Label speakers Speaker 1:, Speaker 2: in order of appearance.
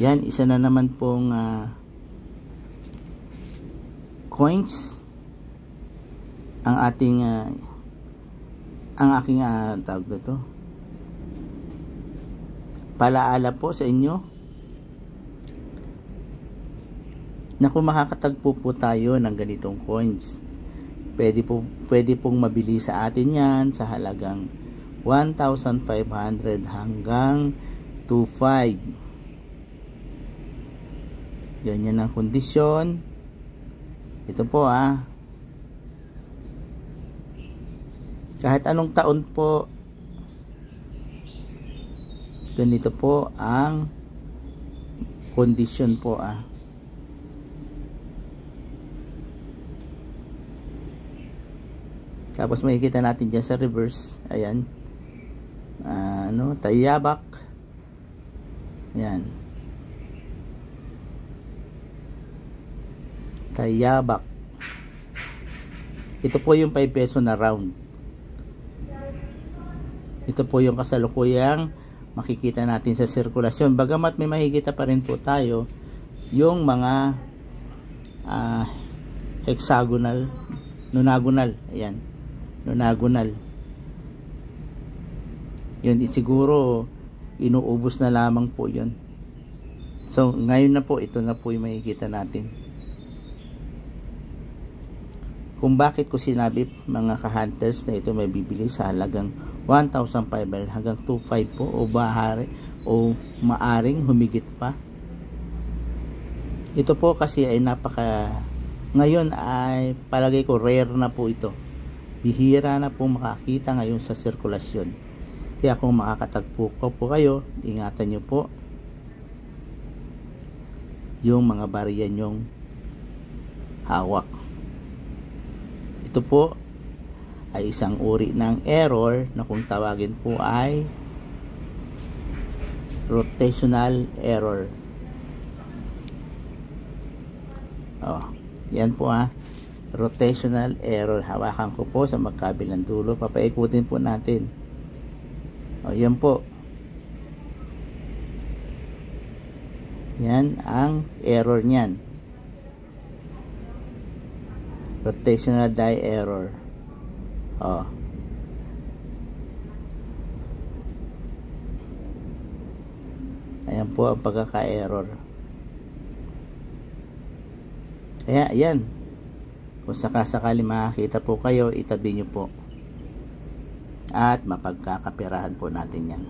Speaker 1: Yan, isa na naman pong coins ang ating ang aking tawag dito, palaala po sa inyo na kung makakatagpo po tayo ng ganitong coins, pwede pong mabili sa atin yan sa halagang 1,500 hanggang 2,500. Ganyan ang kondisyon. Ito po kahit anong taon po, ganito po ang kondisyon po Tapos makikita natin dyan sa reverse, ayan, tayabak, yan, tayabak. Ito po yung 5 peso na round. Ito po yung kasalukuyang makikita natin sa sirkulasyon. Bagamat may makikita pa rin po tayo yung mga hexagonal, nonagonal, ayan, nonagonal. Yun, siguro inuubos na lamang po yun. So ngayon na po, ito na po yung makikita natin. Kung bakit ko sinabi mga ka-hunters na ito may bibili sa halagang 1,500 hanggang 2,500 po, o maaring humigit pa. Ito po kasi ay ngayon ay palagay ko rare na po ito. Bihira na po makakita ngayon sa sirkulasyon. Kaya kung makakatagpo po kayo, ingatan nyo po yung mga barya nyong hawak. Ito po ay isang uri ng error na kung tawagin po ay rotational error. Yan po rotational error. Hawakan ko po sa magkabilang dulo, papaikutin po natin. Yan po, yan ang error nyan, rotational die error. Ayan po ang pagkaka-error. Kaya yan, kung sakasakali makakita po kayo, itabi nyo po at mapagkakapirahan po natin yan.